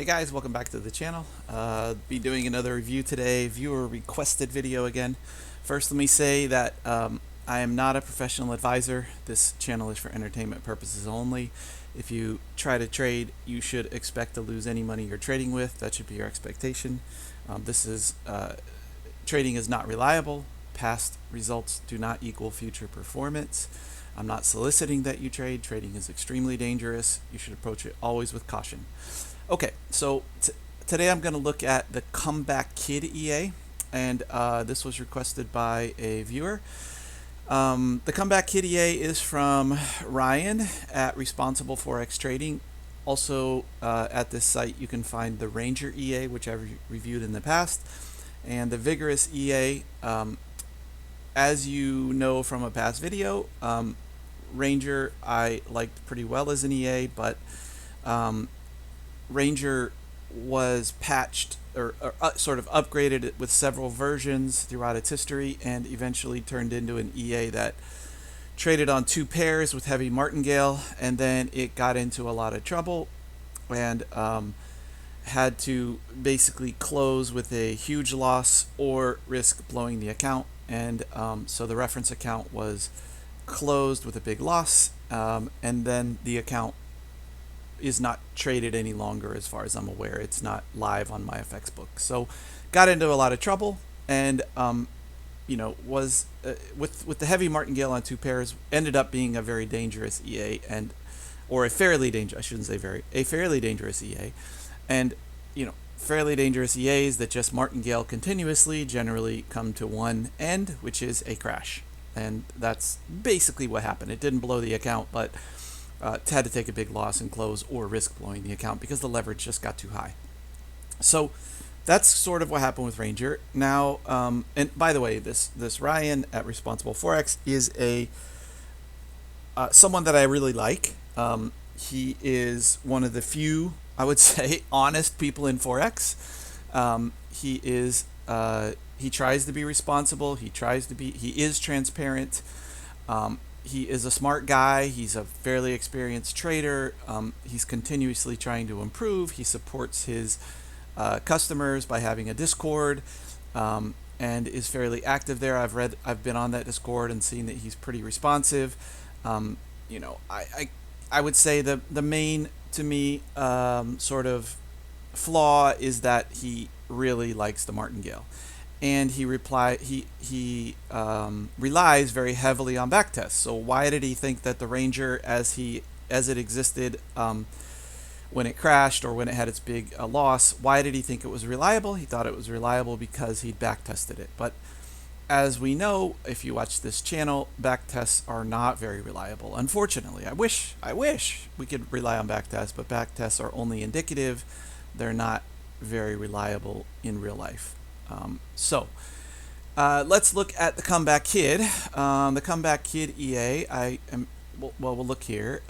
Hey guys, welcome back to the channel. Be doing another review today, viewer requested video again. First, let me say that I am not a professional advisor. This channel is for entertainment purposes only. If you try to trade, you should expect to lose any money you're trading with. That should be your expectation. Trading is not reliable. Past results do not equal future performance. I'm not soliciting that you trade. Trading is extremely dangerous. You should approach it always with caution. Okay, so today I'm going to look at the Comeback Kid EA, and this was requested by a viewer. The Comeback Kid EA is from Ryan at Responsible Forex Trading. Also, at this site you can find the Ranger EA, which I've reviewed in the past, and the Vigorous EA. As you know from a past video, Ranger I liked pretty well as an EA, but Ranger was patched or sort of upgraded with several versions throughout its history and eventually turned into an EA that traded on two pairs with heavy martingale, and then it got into a lot of trouble and had to basically close with a huge loss or risk blowing the account. And so the reference account was closed with a big loss, and then the account is not traded any longer as far as I'm aware. It's not live on my FX book. So got into a lot of trouble, and was with the heavy martingale on two pairs, ended up being a very dangerous EA, and or a fairly dangerous, I shouldn't say very, a fairly dangerous EA. And fairly dangerous EAs that just martingale continuously generally come to one end, which is a crash. And that's basically what happened. It didn't blow the account, but had to take a big loss and close or risk blowing the account because the leverage just got too high. So that's sort of what happened with Ranger. Now, and by the way, this Ryan at Responsible Forex is a someone that I really like. He is one of the few, I would say, honest people in Forex. He tries to be responsible. He is transparent. He is a smart guy. He's a fairly experienced trader. He's continuously trying to improve. He supports his customers by having a Discord, and is fairly active there. I've been on that Discord and seen that he's pretty responsive. I would say the main, to me, sort of flaw is that he really likes the martingale, and he relies very heavily on backtests. So why did he think that the Ranger, as it existed when it crashed or when it had its big loss, why did he think it was reliable? He thought it was reliable because he'd backtested it. But as we know, if you watch this channel, backtests are not very reliable. Unfortunately, I wish we could rely on backtests, but backtests are only indicative. They're not very reliable in real life. Let's look at the Comeback Kid. The Comeback Kid EA. We'll look here.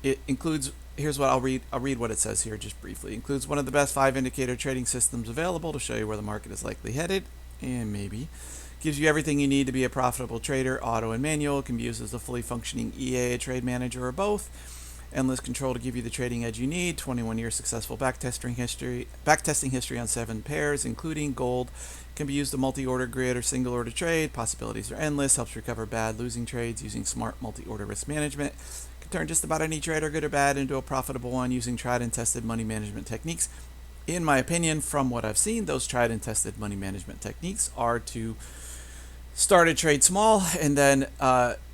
It includes. Here's what I'll read. I'll read what it says here just briefly. It includes one of the best 5 indicator trading systems available to show you where the market is likely headed, and maybe gives you everything you need to be a profitable trader. Auto and manual. It can be used as a fully functioning EA, a trade manager, or both. Endless control to give you the trading edge you need. 21-year successful backtesting history on 7 pairs, including gold. Can be used to multi-order grid or single order trade. Possibilities are endless. Helps recover bad losing trades using smart multi-order risk management. Can turn just about any trader, good or bad, into a profitable one using tried and tested money management techniques. In my opinion, from what I've seen, those tried and tested money management techniques are to start a trade small and then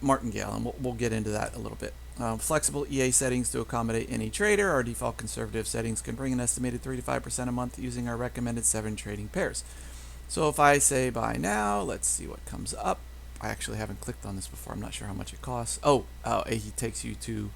martingale, and we'll get into that a little bit. Flexible EA settings to accommodate any trader. Our default conservative settings can bring an estimated 3 to 5% a month using our recommended 7 trading pairs. So if I say buy now, let's see what comes up. I actually haven't clicked on this before. I'm not sure how much it costs. He takes you to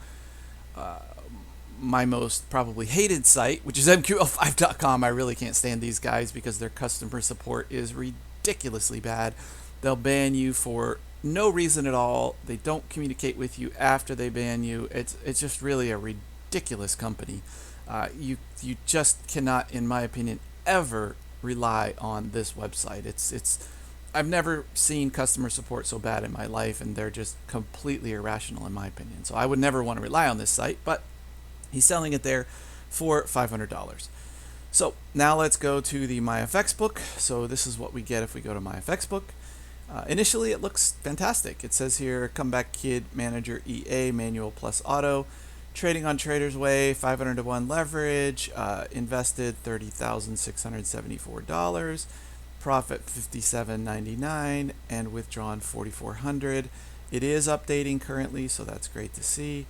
my most probably hated site, which is mql5.com. I really can't stand these guys because their customer support is ridiculously bad. They'll ban you for no reason at all. They don't communicate with you after they ban you. It's just really a ridiculous company. You just cannot, in my opinion, ever rely on this website. I've never seen customer support so bad in my life, and they're just completely irrational in my opinion. So I would never want to rely on this site, but he's selling it there for $500. So now let's go to the MyFX book. So this is what we get if we go to MyFX book. Initially, it looks fantastic. It says here, Comeback Kid Manager EA, Manual plus Auto, trading on Trader's Way, 500 to 1 leverage, invested $30,674, profit $57.99, and withdrawn $4,400. It is updating currently, so that's great to see.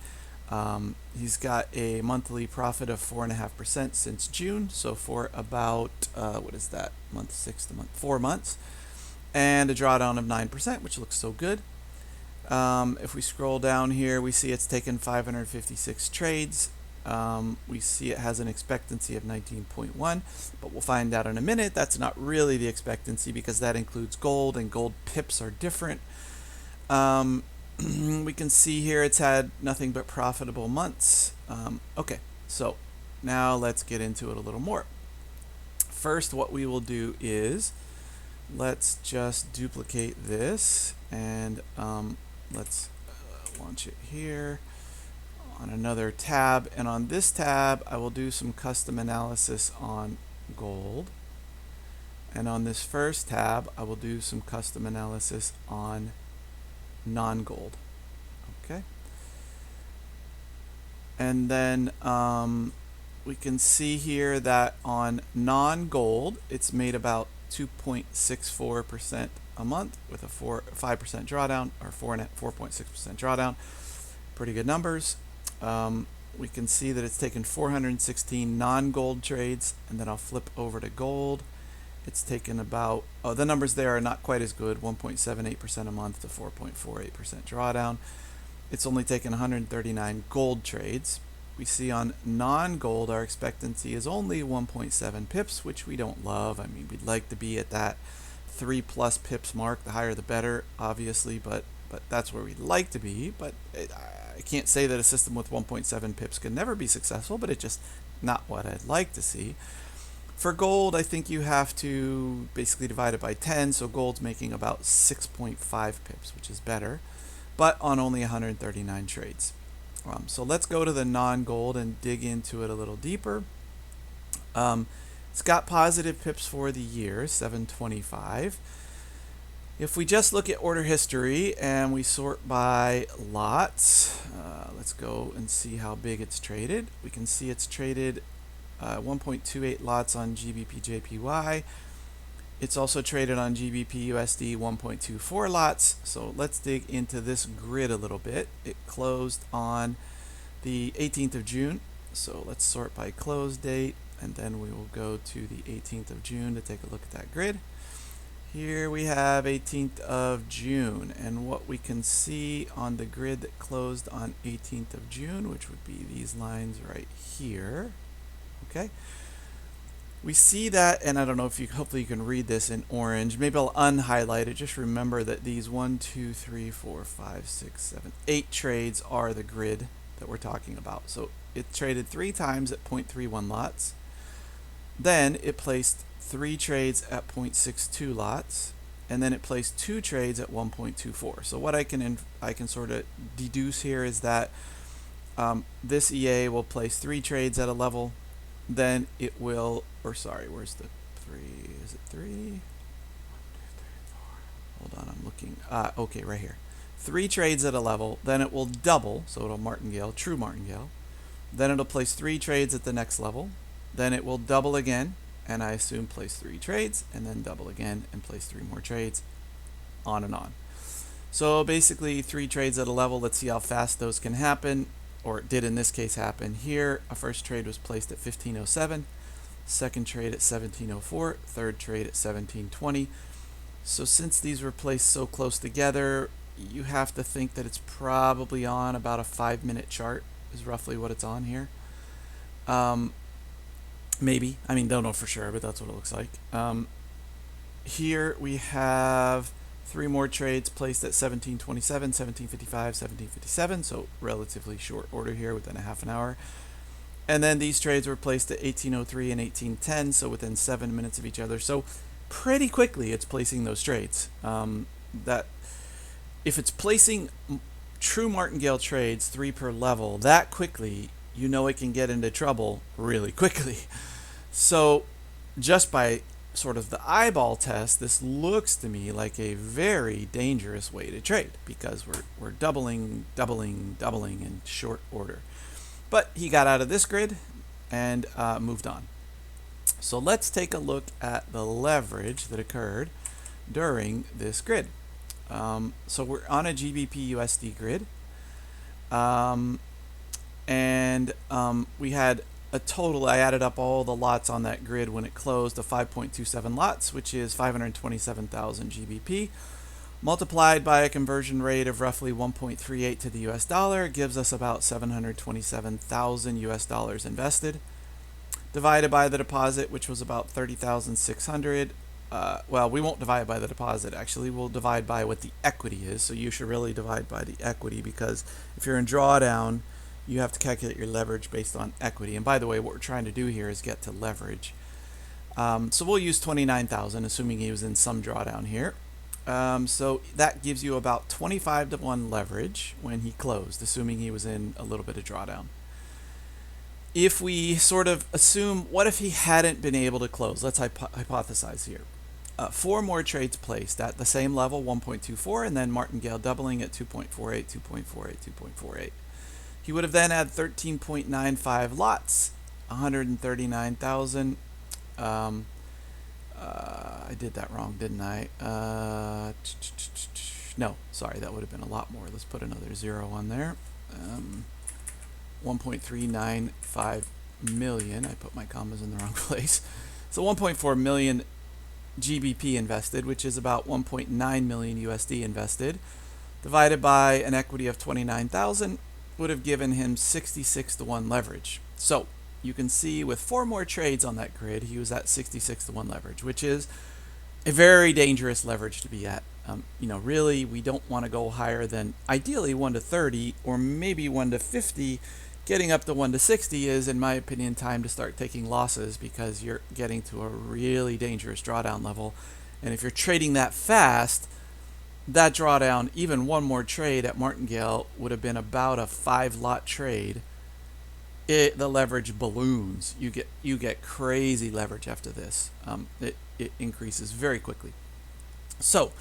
He's got a monthly profit of 4.5% since June, so for about, what is that, month 6 to month 4 months. And a drawdown of 9%, which looks so good. If we scroll down here, we see it's taken 556 trades. We see it has an expectancy of 19.1, but we'll find out in a minute. That's not really the expectancy because that includes gold, and gold pips are different. We can see here it's had nothing but profitable months. Okay, so now let's get into it a little more. First, what we will do is let's just duplicate this and let's launch it here on another tab. And on this tab, I will do some custom analysis on gold. And on this first tab, I will do some custom analysis on non-gold. Okay. And then we can see here that on non-gold, it's made about 2.64% a month with a 5% drawdown, or 4.6% drawdown. Pretty good numbers. We can see that it's taken 416 non-gold trades, and then I'll flip over to gold. It's taken about, the numbers there are not quite as good, 1.78% a month to 4.48% drawdown. It's only taken 139 gold trades. We see on non-gold our expectancy is only 1.7 pips, which we don't love. I mean, we'd like to be at that 3+ pips mark. The higher the better, obviously, but that's where we'd like to be. But I can't say that a system with 1.7 pips can never be successful, but it's just not what I'd like to see. For gold, I think you have to basically divide it by 10, so gold's making about 6.5 pips, which is better, but on only 139 trades. So let's go to the non-gold and dig into it a little deeper. It's got positive pips for the year, 725. If we just look at order history and we sort by lots, let's go and see how big it's traded. We can see it's traded 1.28 lots on GBP JPY. It's also traded on GBP USD 1.24 lots. So let's dig into this grid a little bit. It closed on the 18th of June. So let's sort by close date, and then we will go to the 18th of June to take a look at that grid. Here we have 18th of June, and what we can see on the grid that closed on 18th of June, which would be these lines right here. Okay. We see that, and I don't know if you, hopefully you can read this in orange. Maybe I'll unhighlight it. Just remember that these 1, 2, 3, 4, 5, 6, 7, 8 trades are the grid that we're talking about. So it traded 3 times at 0.31 lots. Then it placed 3 trades at 0.62 lots, and then it placed 2 trades at 1.24. So what I can sort of deduce here is that this EA will place 3 trades at a level. Then it will, or sorry, where's the 3? Is it 3? 1, 2, 3, 4. Hold on, I'm looking. Okay, right here. 3 trades at a level, then it will double, so it'll martingale, true martingale. Then it'll place 3 trades at the next level. Then it will double again, and I assume place 3 trades, and then double again, and place 3 more trades, on and on. So basically 3 trades at a level. Let's see how fast those can happen. Or it did in this case happen here. A first trade was placed at 1507, second trade at 1704, third trade at 1720. So since these were placed so close together, you have to think that it's probably on about a 5-minute chart is roughly what it's on here. Maybe, I mean, don't know for sure, but that's what it looks like. Here we have 3 more trades placed at 1727, 1755, 1757, so relatively short order here within a half an hour. And then these trades were placed at 1803 and 1810, so within 7 minutes of each other. So pretty quickly it's placing those trades. That if it's placing true martingale trades, 3 per level, that quickly, you know it can get into trouble really quickly. So just by sort of the eyeball test, this looks to me like a very dangerous way to trade because we're doubling in short order. But he got out of this grid and moved on. So let's take a look at the leverage that occurred during this grid. So we're on a GBP USD grid. We had a total, I added up all the lots on that grid when it closed, of 5.27 lots, which is 527,000 GBP, multiplied by a conversion rate of roughly 1.38 to the US dollar, gives us about 727,000 US dollars invested, divided by the deposit, which was about 30,600. Well, we won't divide by the deposit, actually. We'll divide by what the equity is. So you should really divide by the equity, because if you're in drawdown, you have to calculate your leverage based on equity. And by the way, what we're trying to do here is get to leverage. So we'll use 29,000, assuming he was in some drawdown here. So that gives you about 25 to 1 leverage when he closed, assuming he was in a little bit of drawdown. If we sort of assume, what if he hadn't been able to close? Let's hypothesize here. 4 more trades placed at the same level, 1.24, and then martingale doubling at 2.48, 2.48, 2.48. He would have then had 13.95 lots, 139,000. I did that wrong, didn't I? No, sorry, that would have been a lot more. Let's put another 0 on there. 1.395 million. I put my commas in the wrong place. So 1.4 million GBP invested, which is about 1.9 million USD invested, divided by an equity of 29,000, would have given him 66 to 1 leverage. So you can see with 4 more trades on that grid, he was at 66 to 1 leverage, which is a very dangerous leverage to be at. Really, we don't want to go higher than ideally 1 to 30 or maybe 1 to 50. Getting up to 1 to 60 is, in my opinion, time to start taking losses, because you're getting to a really dangerous drawdown level. And if you're trading that fast, that drawdown, even 1 more trade at martingale, would have been about a 5-lot trade. The leverage balloons. You get crazy leverage after this. It increases very quickly. So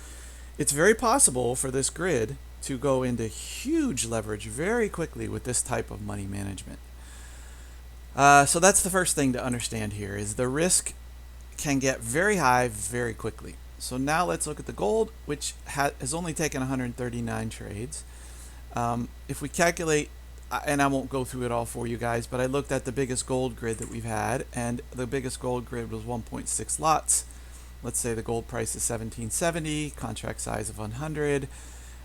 it's very possible for this grid to go into huge leverage very quickly with this type of money management. So that's the first thing to understand here, is the risk can get very high very quickly. So now let's look at the gold, which has only taken 139 trades. If we calculate, and I won't go through it all for you guys, but I looked at the biggest gold grid that we've had, and the biggest gold grid was 1.6 lots. Let's say the gold price is 1770, contract size of 100.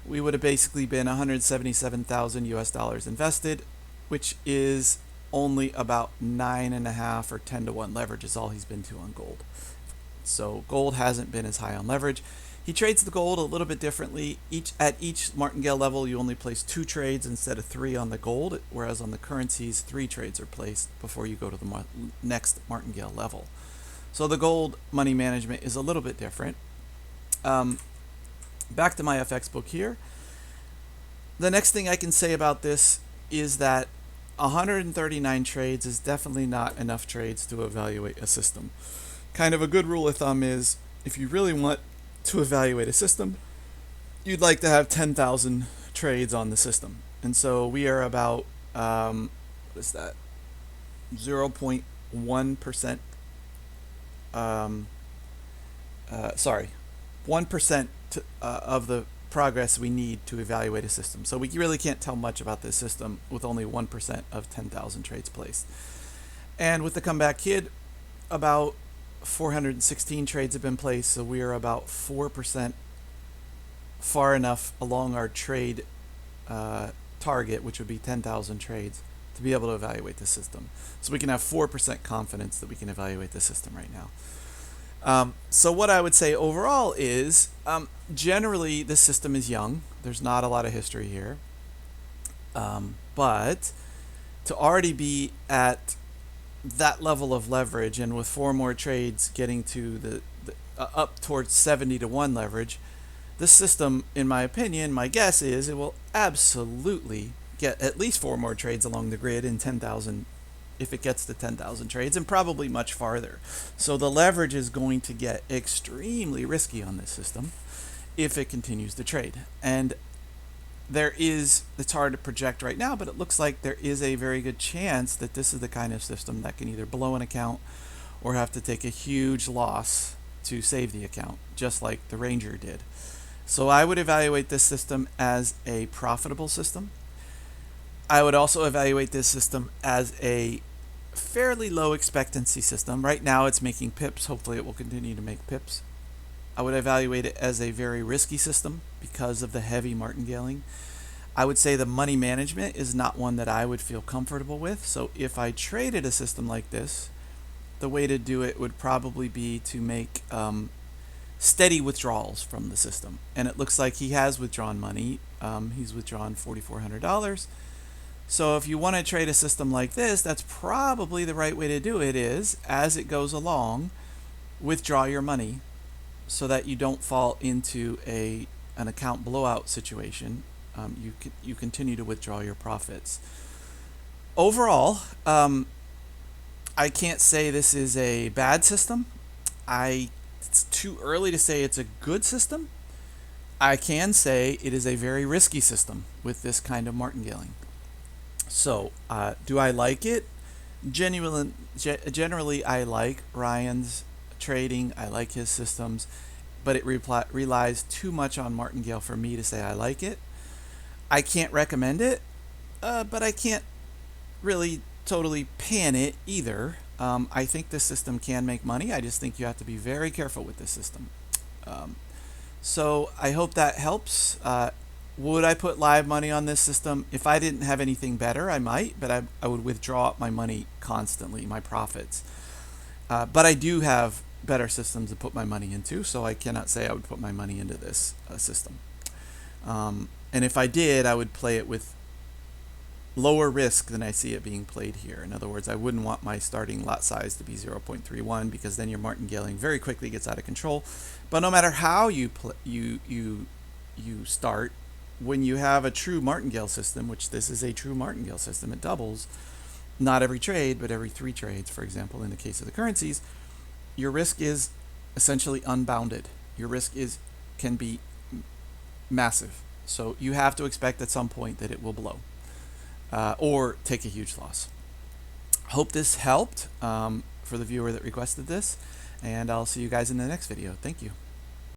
We would have basically been 177,000 US dollars invested, which is only about 9.5 or 10 to 1 leverage is all he's been to on gold. So gold hasn't been as high on leverage. He trades the gold a little bit differently. At each martingale level, you only place 2 trades instead of 3 on the gold, whereas on the currencies, 3 trades are placed before you go to the next martingale level. So the gold money management is a little bit different. Back to my FX book here. The next thing I can say about this is that 139 trades is definitely not enough trades to evaluate a system. Kind of a good rule of thumb is, if you really want to evaluate a system, you'd like to have 10,000 trades on the system. And so we are about, what is that? 0.1%. 1% of the progress we need to evaluate a system. So we really can't tell much about this system with only 1% of 10,000 trades placed. And with the comeback kid, about 416 trades have been placed, so we are about 4% far enough along our trade target, which would be 10,000 trades, to be able to evaluate the system. So we can have 4% confidence that we can evaluate the system right now. So what I would say overall is, generally this system is young. There's not a lot of history here. But to already be at that level of leverage, and with 4 more trades getting to the up towards 70 to 1 leverage, this system, in my opinion, my guess is it will absolutely get at least 4 more trades along the grid in 10,000, if it gets to 10,000 trades, and probably much farther. So the leverage is going to get extremely risky on this system if it continues to trade. And it's hard to project right now, but it looks like there is a very good chance that this is the kind of system that can either blow an account or have to take a huge loss to save the account, just like the Ranger did. So I would evaluate this system as a profitable system. I would also evaluate this system as a fairly low expectancy system. Right now it's making pips. Hopefully it will continue to make pips. I would evaluate it as a very risky system because of the heavy martingaling. I would say the money management is not one that I would feel comfortable with. So if I traded a system like this, the way to do it would probably be to make steady withdrawals from the system. And it looks like he has withdrawn money. He's withdrawn $4,400. So if you want to trade a system like this, that's probably the right way to do it, is as it goes along, withdraw your money so that you don't fall into an account blowout situation. You continue to withdraw your profits. Overall, I can't say this is a bad system. It's too early to say it's a good system. I can say it is a very risky system with this kind of martingaling. So, do I like it? Generally, I like Ryan's trading. I like his systems, but it relies too much on martingale for me to say I like it. I can't recommend it, but I can't really totally pan it either. I think this system can make money. I just think you have to be very careful with this system. So I hope that helps. Would I put live money on this system? If I didn't have anything better, I might, but I would withdraw my money constantly, my profits. But I do have better systems to put my money into, so I cannot say I would put my money into this system. And if I did, I would play it with lower risk than I see it being played here. In other words, I wouldn't want my starting lot size to be 0.31 because then your martingaling very quickly gets out of control. But no matter how you start, when you have a true martingale system, which this is a true martingale system, it doubles, not every trade, but every 3 trades, for example, in the case of the currencies, your risk is essentially unbounded. Your risk can be massive. So you have to expect at some point that it will blow or take a huge loss. Hope this helped for the viewer that requested this, and I'll see you guys in the next video. Thank you.